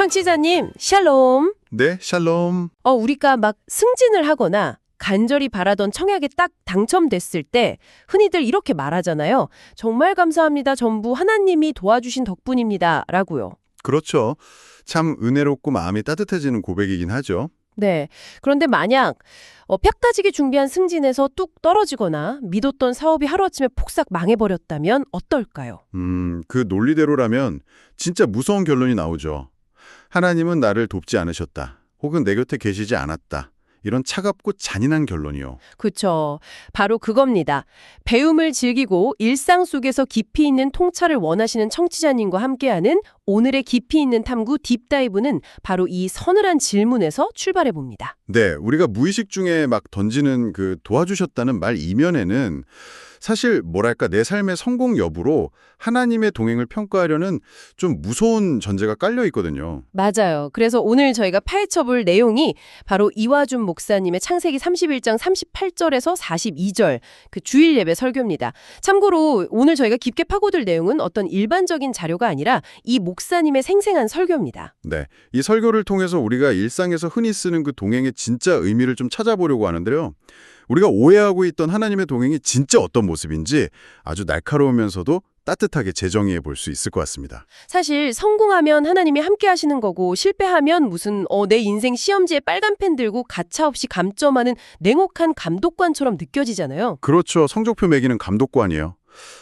청취자님, 샬롬. 네, 샬롬. 우리가 막 승진을 하거나 간절히 바라던 청약에 딱 당첨됐을 때 흔히들 이렇게 말하잖아요. 정말 감사합니다. 전부 하나님이 도와주신 덕분입니다. 라고요. 그렇죠. 참 은혜롭고 마음이 따뜻해지는 고백이긴 하죠. 네. 그런데 만약 벽 다지기 준비한 승진에서 뚝 떨어지거나 믿었던 사업이 하루아침에 폭삭 망해버렸다면 어떨까요? 그 논리대로라면 진짜 무서운 결론이 나오죠. 하나님은 나를 돕지 않으셨다. 혹은 내 곁에 계시지 않았다. 이런 차갑고 잔인한 결론이요. 그쵸. 바로 그겁니다. 배움을 즐기고 일상 속에서 깊이 있는 통찰을 원하시는 청취자님과 함께하는 오늘의 깊이 있는 탐구 딥다이브는 바로 이 서늘한 질문에서 출발해 봅니다. 네, 우리가 무의식 중에 막 던지는 그 도와주셨다는 말 이면에는 사실 뭐랄까 내 삶의 성공 여부로 하나님의 동행을 평가하려는 좀 무서운 전제가 깔려 있거든요. 맞아요. 그래서 오늘 저희가 파헤쳐볼 내용이 바로 이화준 목사님의 창세기 31장 38절에서 42절 그 주일 예배 설교입니다. 참고로 오늘 저희가 깊게 파고들 내용은 어떤 일반적인 자료가 아니라 이 목사님의 생생한 설교입니다. 네, 이 설교를 통해서 우리가 일상에서 흔히 쓰는 그 동행의 진짜 의미를 좀 찾아보려고 하는데요. 우리가 오해하고 있던 하나님의 동행이 진짜 어떤 모습인지 아주 날카로우면서도 따뜻하게 재정의해 볼 수 있을 것 같습니다. 사실 성공하면 하나님이 함께 하시는 거고 실패하면 무슨 내 인생 시험지에 빨간 펜 들고 가차없이 감점하는 냉혹한 감독관처럼 느껴지잖아요. 그렇죠. 성적표 매기는 감독관이에요.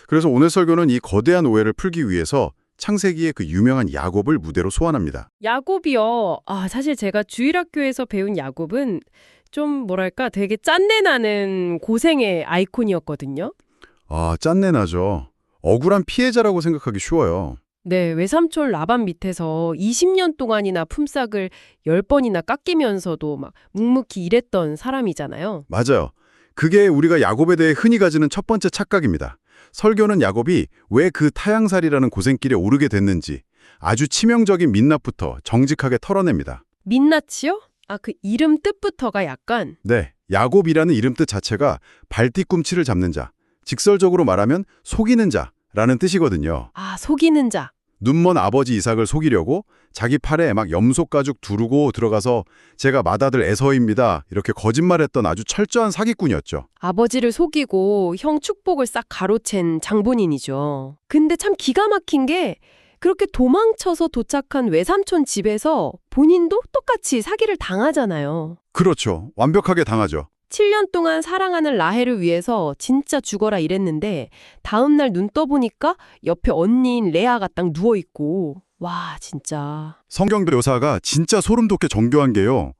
그래서 오늘 설교는 이 거대한 오해를 풀기 위해서 창세기의 그 유명한 야곱을 무대로 소환합니다. 야곱이요. 사실 제가 주일학교에서 배운 야곱은 좀 뭐랄까 되게 짠내 나는 고생의 아이콘이었거든요. 짠내 나죠. 억울한 피해자라고 생각하기 쉬워요. 네, 외삼촌 라반 밑에서 20년 동안이나 품삯을 10번이나 깎이면서도 막 묵묵히 일했던 사람이잖아요. 맞아요. 그게 우리가 야곱에 대해 흔히 가지는 첫 번째 착각입니다. 설교는 야곱이 왜 그 타향살이라는 고생길에 오르게 됐는지 아주 치명적인 민낯부터 정직하게 털어냅니다. 민낯이요? 그 이름 뜻부터가 약간 네, 야곱이라는 이름 뜻 자체가 발뒤꿈치를 잡는 자, 직설적으로 말하면 속이는 자라는 뜻이거든요. 속이는 자. 눈먼 아버지 이삭을 속이려고 자기 팔에 막 염소 가죽 두르고 들어가서 제가 맏아들 에서입니다. 이렇게 거짓말했던 아주 철저한 사기꾼이었죠. 아버지를 속이고 형 축복을 싹 가로챈 장본인이죠. 근데 참 기가 막힌 게 그렇게 도망쳐서 도착한 외삼촌 집에서 본인도 똑같이 사기를 당하잖아요. 그렇죠. 완벽하게 당하죠. 7년 동안 사랑하는 라헬을 위해서 진짜 죽어라 이랬는데 다음 날 눈 떠보니까 옆에 언니인 레아가 딱 누워있고 와 진짜. 성경 묘사가 진짜 소름 돋게 정교한 게요.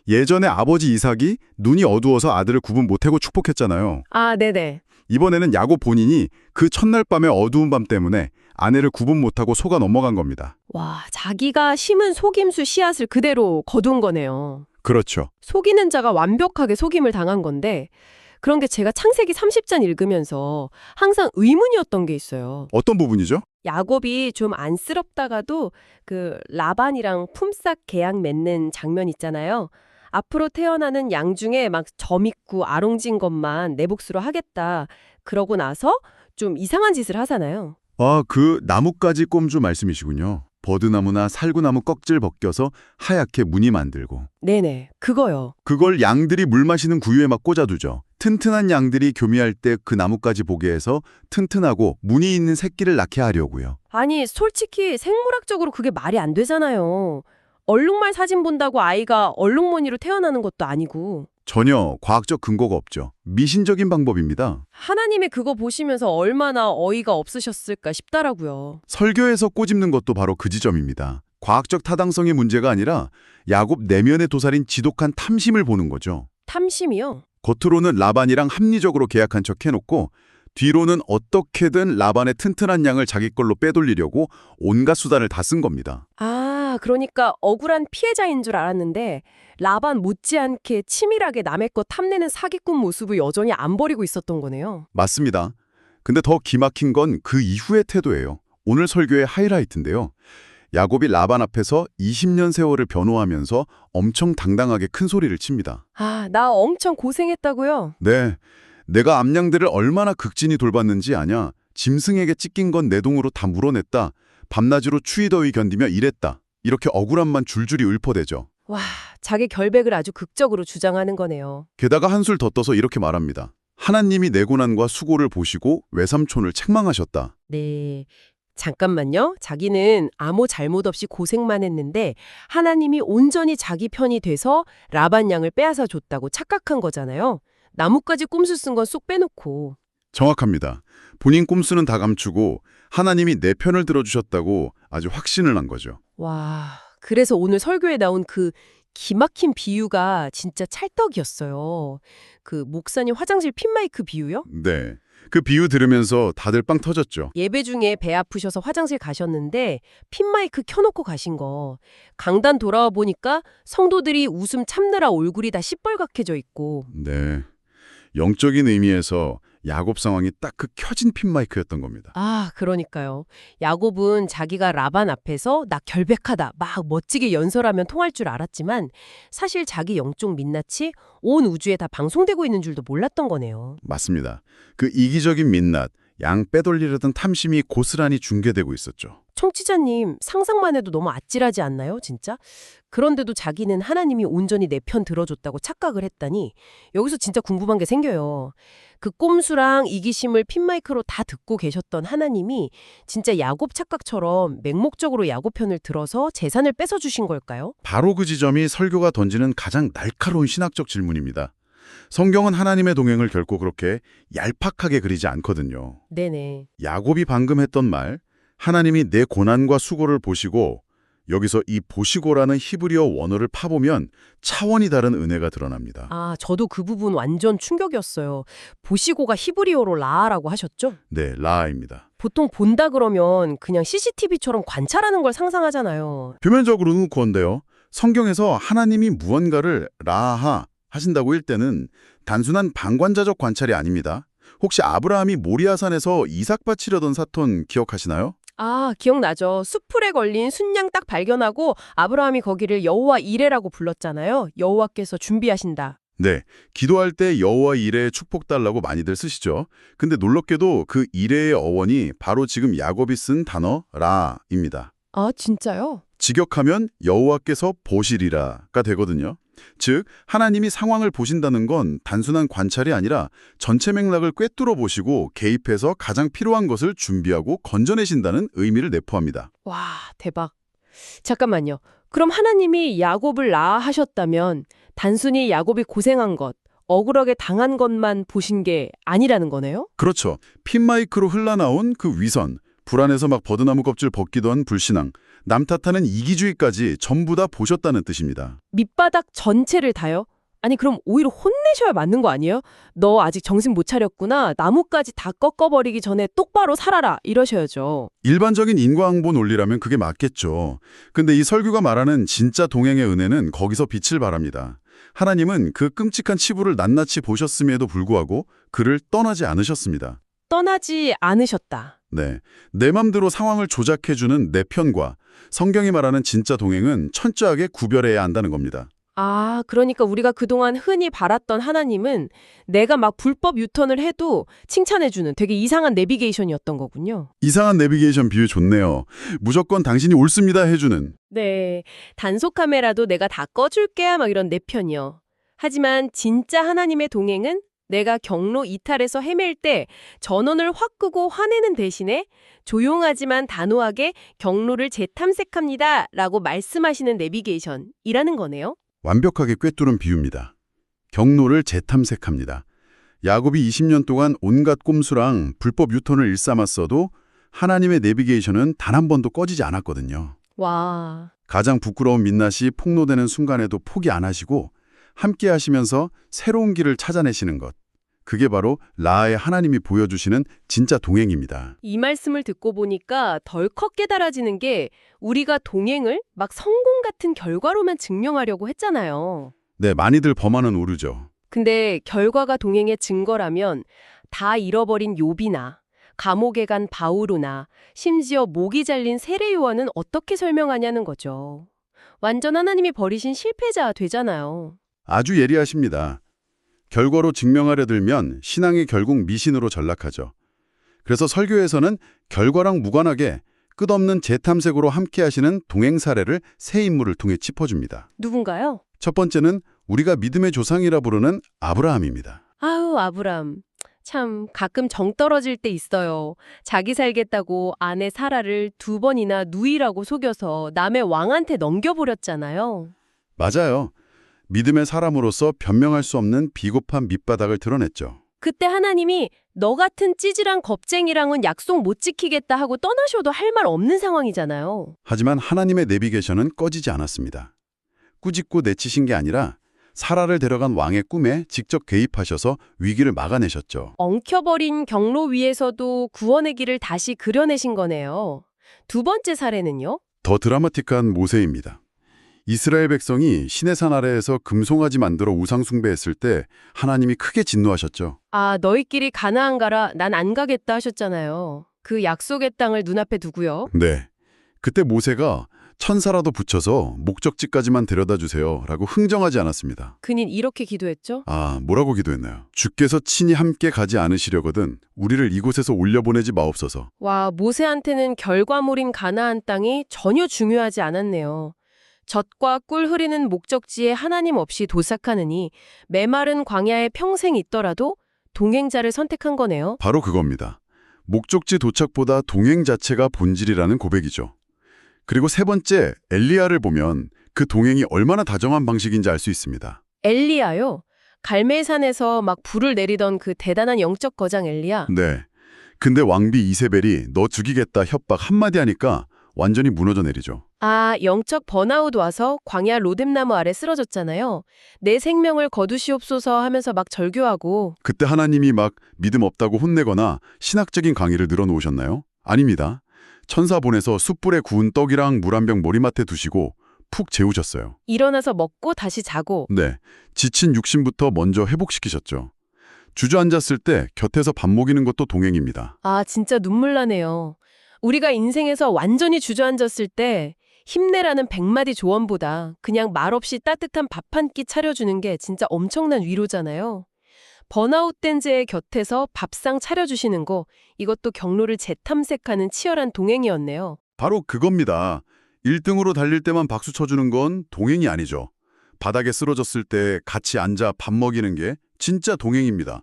예전에 아버지 이삭이 눈이 어두워서 아들을 구분 못하고 축복했잖아요. 네네. 이번에는 야곱 본인이 그 첫날 밤의 어두운 밤 때문에 아내를 구분 못하고 속아 넘어간 겁니다. 와, 자기가 심은 속임수 씨앗을 그대로 거둔 거네요. 그렇죠. 속이는 자가 완벽하게 속임을 당한 건데 그런 게 제가 창세기 30장 읽으면서 항상 의문이었던 게 있어요. 어떤 부분이죠? 야곱이 좀 안쓰럽다가도 그 라반이랑 품삯 계약 맺는 장면 있잖아요. 앞으로 태어나는 양 중에 막 점 있고 아롱진 것만 내 몫으로 하겠다. 그러고 나서 좀 이상한 짓을 하잖아요. 그 나뭇가지 꼼주 말씀이시군요. 버드나무나 살구나무 껍질 벗겨서 하얗게 무늬 만들고. 네네, 그거요. 그걸 양들이 물 마시는 구유에 막 꽂아두죠. 튼튼한 양들이 교미할 때 그 나뭇가지 보게 해서 튼튼하고 무늬 있는 새끼를 낳게 하려고요. 아니, 솔직히 생물학적으로 그게 말이 안 되잖아요. 얼룩말 사진 본다고 아이가 얼룩무늬로 태어나는 것도 아니고. 전혀 과학적 근거가 없죠. 미신적인 방법입니다. 하나님이 그거 보시면서 얼마나 어이가 없으셨을까 싶더라고요. 설교에서 꼬집는 것도 바로 그 지점입니다. 과학적 타당성의 문제가 아니라 야곱 내면의 도살인 지독한 탐심을 보는 거죠. 탐심이요? 겉으로는 라반이랑 합리적으로 계약한 척 해놓고 뒤로는 어떻게든 라반의 튼튼한 양을 자기 걸로 빼돌리려고 온갖 수단을 다 쓴 겁니다. 그러니까 억울한 피해자인 줄 알았는데 라반 못지않게 치밀하게 남의 것 탐내는 사기꾼 모습을 여전히 안 버리고 있었던 거네요. 맞습니다. 근데 더 기막힌 건 그 이후의 태도예요. 오늘 설교의 하이라이트인데요. 야곱이 라반 앞에서 20년 세월을 변호하면서 엄청 당당하게 큰 소리를 칩니다. 나 엄청 고생했다고요? 네, 내가 암양들을 얼마나 극진히 돌봤는지 아냐. 짐승에게 찢긴 건 내 동으로 다 물어냈다. 밤낮으로 추위 더위 견디며 일했다. 이렇게 억울함만 줄줄이 읊어대죠. 와, 자기 결백을 아주 극적으로 주장하는 거네요. 게다가 한술 더 떠서 이렇게 말합니다. 하나님이 내 고난과 수고를 보시고 외삼촌을 책망하셨다. 네. 잠깐만요. 자기는 아무 잘못 없이 고생만 했는데 하나님이 온전히 자기 편이 돼서 라반 양을 빼앗아 줬다고 착각한 거잖아요. 나뭇가지 꼼수 쓴 건 쏙 빼놓고. 정확합니다. 본인 꼼수는 다 감추고 하나님이 내 편을 들어주셨다고 아주 확신을 한 거죠. 와, 그래서 오늘 설교에 나온 그 기막힌 비유가 진짜 찰떡이었어요. 그 목사님 화장실 핀마이크 비유요? 네. 그 비유 들으면서 다들 빵 터졌죠. 예배 중에 배 아프셔서 화장실 가셨는데 핀마이크 켜놓고 가신 거. 강단 돌아와 보니까 성도들이 웃음 참느라 얼굴이 다 시뻘겋게져 있고. 네. 영적인 의미에서 야곱 상황이 딱 그 켜진 핀 마이크였던 겁니다. 아, 그러니까요. 야곱은 자기가 라반 앞에서 나 결백하다 막 멋지게 연설하면 통할 줄 알았지만 사실 자기 영적 민낯이 온 우주에 다 방송되고 있는 줄도 몰랐던 거네요. 맞습니다. 그 이기적인 민낯, 양 빼돌리려던 탐심이 고스란히 중계되고 있었죠. 청취자님, 상상만 해도 너무 아찔하지 않나요, 진짜? 그런데도 자기는 하나님이 온전히 내 편 들어줬다고 착각을 했다니 여기서 진짜 궁금한 게 생겨요. 그 꼼수랑 이기심을 핀마이크로 다 듣고 계셨던 하나님이 진짜 야곱 착각처럼 맹목적으로 야곱 편을 들어서 재산을 뺏어주신 걸까요? 바로 그 지점이 설교가 던지는 가장 날카로운 신학적 질문입니다. 성경은 하나님의 동행을 결코 그렇게 얄팍하게 그리지 않거든요. 네네. 야곱이 방금 했던 말, 하나님이 내 고난과 수고를 보시고, 여기서 이 보시고라는 히브리어 원어를 파보면 차원이 다른 은혜가 드러납니다. 아, 저도 그 부분 완전 충격이었어요. 보시고가 히브리어로 라아라고 하셨죠? 네, 라아입니다. 보통 본다 그러면 그냥 CCTV처럼 관찰하는 걸 상상하잖아요. 표면적으로는 그건데요. 성경에서 하나님이 무언가를 라아 하신다고 일 때는 단순한 방관자적 관찰이 아닙니다. 혹시 아브라함이 모리아산에서 이삭 바치려던 사건 기억하시나요? 아, 기억나죠. 숲풀에 걸린 순양 딱 발견하고 아브라함이 거기를 여호와 이레라고 불렀잖아요. 여호와께서 준비하신다. 네, 기도할 때 여호와 이레의 축복 달라고 많이들 쓰시죠. 근데 놀랍게도 그 이레의 어원이 바로 지금 야곱이 쓴 단어 라입니다. 아, 진짜요? 직역하면 여호와께서 보시리라가 되거든요. 즉 하나님이 상황을 보신다는 건 단순한 관찰이 아니라 전체 맥락을 꿰뚫어 보시고 개입해서 가장 필요한 것을 준비하고 건져내신다는 의미를 내포합니다. 와, 대박. 잠깐만요. 그럼 하나님이 야곱을 낳아하셨다면 단순히 야곱이 고생한 것, 억울하게 당한 것만 보신 게 아니라는 거네요? 그렇죠. 핀마이크로 흘러나온 그 위선, 불안해서 막 버드나무 껍질 벗기도 한 불신앙, 남 탓하는 이기주의까지 전부 다 보셨다는 뜻입니다. 밑바닥 전체를 다요? 아니 그럼 오히려 혼내셔야 맞는 거 아니에요? 너 아직 정신 못 차렸구나. 나뭇가지 다 꺾어버리기 전에 똑바로 살아라. 이러셔야죠. 일반적인 인과응보 논리라면 그게 맞겠죠. 근데 이 설교가 말하는 진짜 동행의 은혜는 거기서 빛을 발합니다. 하나님은 그 끔찍한 치부를 낱낱이 보셨음에도 불구하고 그를 떠나지 않으셨습니다. 떠나지 않으셨다. 네, 내 맘대로 상황을 조작해주는 내 편과 성경이 말하는 진짜 동행은 철저하게 구별해야 한다는 겁니다. 아, 그러니까 우리가 그동안 흔히 바랐던 하나님은 내가 막 불법 유턴을 해도 칭찬해주는 되게 이상한 내비게이션이었던 거군요. 이상한 내비게이션 비유 좋네요. 무조건 당신이 옳습니다 해주는. 네, 단속 카메라도 내가 다 꺼줄게 막 이런 내 편이요. 하지만 진짜 하나님의 동행은 내가 경로 이탈에서 헤맬 때 전원을 확 끄고 화내는 대신에 조용하지만 단호하게 경로를 재탐색합니다 라고 말씀하시는 내비게이션이라는 거네요. 완벽하게 꿰뚫은 비유입니다. 경로를 재탐색합니다. 야곱이 20년 동안 온갖 꼼수랑 불법 유턴을 일삼았어도 하나님의 내비게이션은 단 한 번도 꺼지지 않았거든요. 와, 가장 부끄러운 민낯이 폭로되는 순간에도 포기 안 하시고 함께 하시면서 새로운 길을 찾아내시는 것. 그게 바로 라아의 하나님이 보여주시는 진짜 동행입니다. 이 말씀을 듣고 보니까 덜컥 깨달아지는 게 우리가 동행을 막 성공 같은 결과로만 증명하려고 했잖아요. 네, 많이들 범하는 오류죠. 근데 결과가 동행의 증거라면 다 잃어버린 욥이나 감옥에 간 바오로나 심지어 목이 잘린 세례 요한은 어떻게 설명하냐는 거죠. 완전 하나님이 버리신 실패자 되잖아요. 아주 예리하십니다. 결과로 증명하려 들면 신앙이 결국 미신으로 전락하죠. 그래서 설교에서는 결과랑 무관하게 끝없는 재탐색으로 함께하시는 동행 사례를 세 인물을 통해 짚어줍니다. 누군가요? 첫 번째는 우리가 믿음의 조상이라 부르는 아브라함입니다. 아유, 아브람. 참 가끔 정 떨어질 때 있어요. 자기 살겠다고 아내 사라를 2번이나 누이라고 속여서 남의 왕한테 넘겨버렸잖아요. 맞아요. 믿음의 사람으로서 변명할 수 없는 비겁한 밑바닥을 드러냈죠. 그때 하나님이 너 같은 찌질한 겁쟁이랑은 약속 못 지키겠다 하고 떠나셔도 할 말 없는 상황이잖아요. 하지만 하나님의 내비게이션은 꺼지지 않았습니다. 꾸짖고 내치신 게 아니라 사라를 데려간 왕의 꿈에 직접 개입하셔서 위기를 막아내셨죠. 엉켜버린 경로 위에서도 구원의 길을 다시 그려내신 거네요. 2번째 사례는요? 더 드라마틱한 모세입니다. 이스라엘 백성이 시내산 아래에서 금송아지 만들어 우상 숭배했을 때 하나님이 크게 진노하셨죠. 아, 너희끼리 가나안 가라. 난 안 가겠다 하셨잖아요. 그 약속의 땅을 눈앞에 두고요. 네. 그때 모세가 천사라도 붙여서 목적지까지만 데려다 주세요 라고 흥정하지 않았습니다. 그는 이렇게 기도했죠. 아, 뭐라고 기도했나요? 주께서 친히 함께 가지 않으시려거든 우리를 이곳에서 올려보내지 마옵소서. 와, 모세한테는 결과물인 가나안 땅이 전혀 중요하지 않았네요. 젖과 꿀 흐리는 목적지에 하나님 없이 도착하느니 메마른 광야에 평생 있더라도 동행자를 선택한 거네요. 바로 그겁니다. 목적지 도착보다 동행 자체가 본질이라는 고백이죠. 그리고 세 번째, 엘리야를 보면 그 동행이 얼마나 다정한 방식인지 알 수 있습니다. 엘리야요? 갈멜산에서 막 불을 내리던 그 대단한 영적 거장 엘리야. 네. 근데 왕비 이세벨이 너 죽이겠다 협박 한마디 하니까 완전히 무너져 내리죠. 아, 영적 번아웃 와서 광야 로뎀나무 아래 쓰러졌잖아요. 내 생명을 거두시옵소서 하면서 막 절규하고. 그때 하나님이 막 믿음 없다고 혼내거나 신학적인 강의를 늘어놓으셨나요? 아닙니다. 천사 보내서 숯불에 구운 떡이랑 물 한 병 머리맡에 두시고 푹 재우셨어요. 일어나서 먹고 다시 자고. 네, 지친 육신부터 먼저 회복시키셨죠. 주저앉았을 때 곁에서 밥 먹이는 것도 동행입니다. 아, 진짜 눈물 나네요. 우리가 인생에서 완전히 주저앉았을 때 힘내라는 100마디 조언보다 그냥 말없이 따뜻한 밥 한 끼 차려주는 게 진짜 엄청난 위로잖아요. 번아웃된 제 곁에서 밥상 차려주시는 거, 이것도 경로를 재탐색하는 치열한 동행이었네요. 바로 그겁니다. 1등으로 달릴 때만 박수 쳐주는 건 동행이 아니죠. 바닥에 쓰러졌을 때 같이 앉아 밥 먹이는 게 진짜 동행입니다.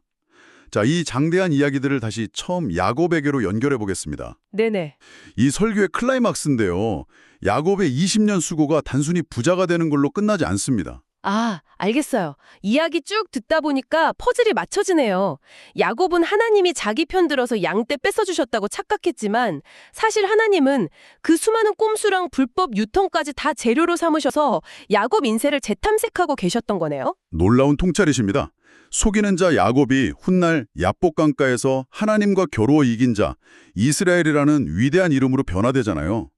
자, 이 장대한 이야기들을 다시 처음 야곱에게로 연결해 보겠습니다. 네네. 이 설교의 클라이막스인데요. 야곱의 20년 수고가 단순히 부자가 되는 걸로 끝나지 않습니다. 아, 알겠어요. 이야기 쭉 듣다 보니까 퍼즐이 맞춰지네요. 야곱은 하나님이 자기 편 들어서 양떼 뺏어주셨다고 착각했지만 사실 하나님은 그 수많은 꼼수랑 불법 유통까지 다 재료로 삼으셔서 야곱 인생을 재탐색하고 계셨던 거네요. 놀라운 통찰이십니다. 속이는 자 야곱이 훗날 야복 강가에서 하나님과 겨루어 이긴 자 이스라엘이라는 위대한 이름으로 변화되잖아요.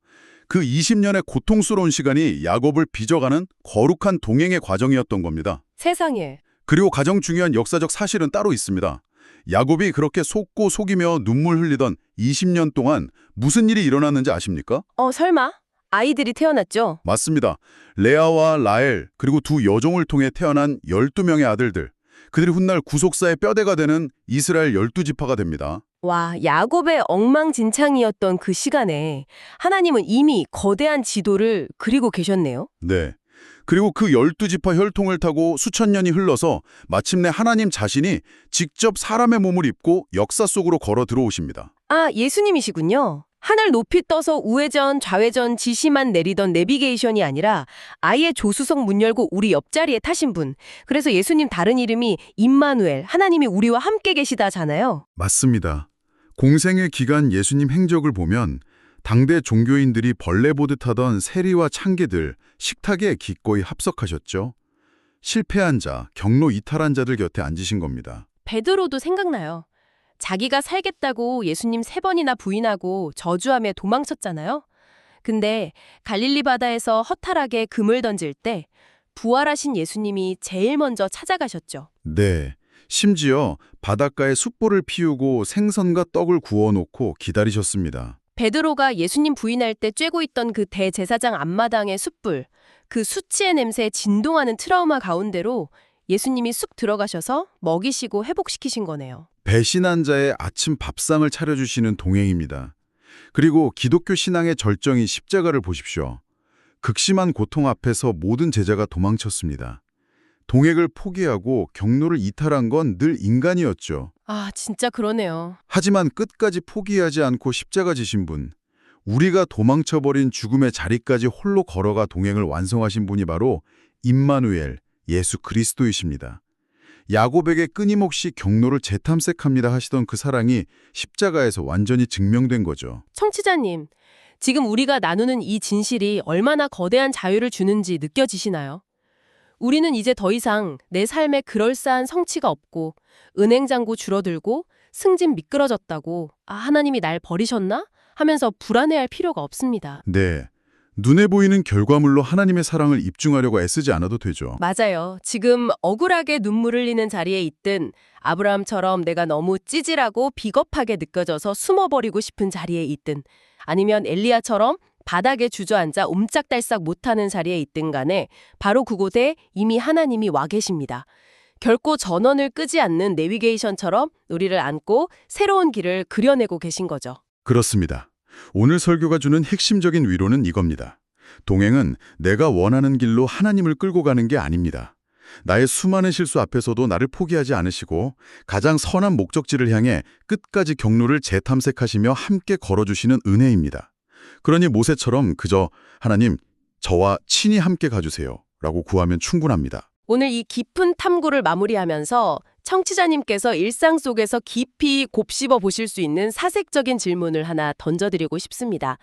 그 20년의 고통스러운 시간이 야곱을 빚어가는 거룩한 동행의 과정이었던 겁니다. 세상에. 그리고 가장 중요한 역사적 사실은 따로 있습니다. 야곱이 그렇게 속고 속이며 눈물 흘리던 20년 동안 무슨 일이 일어났는지 아십니까? 설마? 아이들이 태어났죠? 맞습니다. 레아와 라헬 그리고 두 여종을 통해 태어난 12명의 아들들. 그들이 훗날 구속사의 뼈대가 되는 이스라엘 12지파가 됩니다. 와, 야곱의 엉망진창이었던 그 시간에 하나님은 이미 거대한 지도를 그리고 계셨네요. 네. 그리고 그 12지파 혈통을 타고 수천 년이 흘러서 마침내 하나님 자신이 직접 사람의 몸을 입고 역사 속으로 걸어 들어오십니다. 아, 예수님이시군요. 하늘 높이 떠서 우회전, 좌회전 지시만 내리던 내비게이션이 아니라 아예 조수석 문 열고 우리 옆자리에 타신 분. 그래서 예수님 다른 이름이 임마누엘, 하나님이 우리와 함께 계시다잖아요. 맞습니다. 공생의 기간 예수님 행적을 보면 당대 종교인들이 벌레 보듯 하던 세리와 창기들, 식탁에 기꺼이 합석하셨죠. 실패한 자, 경로 이탈한 자들 곁에 앉으신 겁니다. 베드로도 생각나요. 자기가 살겠다고 예수님 3번이나 부인하고 저주하며 도망쳤잖아요. 근데 갈릴리 바다에서 허탈하게 금을 던질 때 부활하신 예수님이 제일 먼저 찾아가셨죠. 네. 심지어 바닷가에 숯불을 피우고 생선과 떡을 구워놓고 기다리셨습니다. 베드로가 예수님 부인할 때 쬐고 있던 그 대제사장 앞마당의 숯불, 그 수치의 냄새에 진동하는 트라우마 가운데로 예수님이 쑥 들어가셔서 먹이시고 회복시키신 거네요. 배신한 자의 아침 밥상을 차려주시는 동행입니다. 그리고 기독교 신앙의 절정인 십자가를 보십시오. 극심한 고통 앞에서 모든 제자가 도망쳤습니다. 동행을 포기하고 경로를 이탈한 건 늘 인간이었죠. 아, 진짜 그러네요. 하지만 끝까지 포기하지 않고 십자가 지신 분, 우리가 도망쳐버린 죽음의 자리까지 홀로 걸어가 동행을 완성하신 분이 바로 임마누엘, 예수 그리스도이십니다. 야곱에게 끊임없이 경로를 재탐색합니다 하시던 그 사랑이 십자가에서 완전히 증명된 거죠. 청취자님, 지금 우리가 나누는 이 진실이 얼마나 거대한 자유를 주는지 느껴지시나요? 우리는 이제 더 이상 내 삶에 그럴싸한 성취가 없고 은행잔고 줄어들고 승진 미끄러졌다고 하나님이 날 버리셨나? 하면서 불안해할 필요가 없습니다. 네, 눈에 보이는 결과물로 하나님의 사랑을 입증하려고 애쓰지 않아도 되죠. 맞아요. 지금 억울하게 눈물 흘리는 자리에 있든 아브라함처럼 내가 너무 찌질하고 비겁하게 느껴져서 숨어버리고 싶은 자리에 있든 아니면 엘리야처럼 바닥에 주저앉아 옴짝달싹 못하는 자리에 있든 간에 바로 그곳에 이미 하나님이 와 계십니다. 결코 전원을 끄지 않는 내비게이션처럼 우리를 안고 새로운 길을 그려내고 계신 거죠. 그렇습니다. 오늘 설교가 주는 핵심적인 위로는 이겁니다. 동행은 내가 원하는 길로 하나님을 끌고 가는 게 아닙니다. 나의 수많은 실수 앞에서도 나를 포기하지 않으시고 가장 선한 목적지를 향해 끝까지 경로를 재탐색하시며 함께 걸어주시는 은혜입니다. 그러니 모세처럼 그저 하나님, 저와 친히 함께 가주세요 라고 구하면 충분합니다. 오늘 이 깊은 탐구를 마무리하면서 청취자님께서 일상 속에서 깊이 곱씹어 보실 수 있는 사색적인 질문을 하나 던져드리고 싶습니다.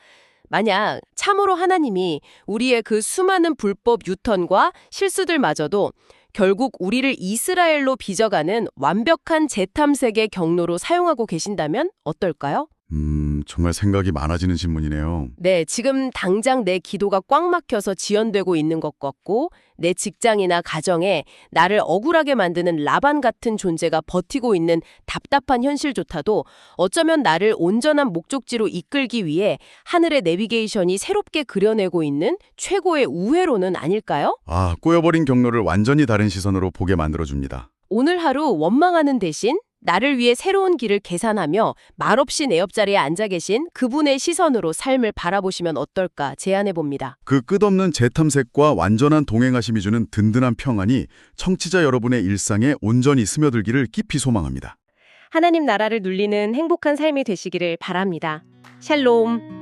만약 참으로 하나님이 우리의 그 수많은 불법 유턴과 실수들마저도 결국 우리를 이스라엘로 빚어가는 완벽한 재탐색의 경로로 사용하고 계신다면 어떨까요? 정말 생각이 많아지는 질문이네요. 네, 지금 당장 내 기도가 꽉 막혀서 지연되고 있는 것 같고 내 직장이나 가정에 나를 억울하게 만드는 라반 같은 존재가 버티고 있는 답답한 현실조차도 어쩌면 나를 온전한 목적지로 이끌기 위해 하늘의 내비게이션이 새롭게 그려내고 있는 최고의 우회로는 아닐까요? 꼬여버린 경로를 완전히 다른 시선으로 보게 만들어줍니다. 오늘 하루 원망하는 대신 나를 위해 새로운 길을 계산하며 말없이 내 옆자리에 앉아 계신 그분의 시선으로 삶을 바라보시면 어떨까 제안해봅니다. 그 끝없는 재탐색과 완전한 동행하심이 주는 든든한 평안이 청취자 여러분의 일상에 온전히 스며들기를 깊이 소망합니다. 하나님 나라를 누리는 행복한 삶이 되시기를 바랍니다. 샬롬.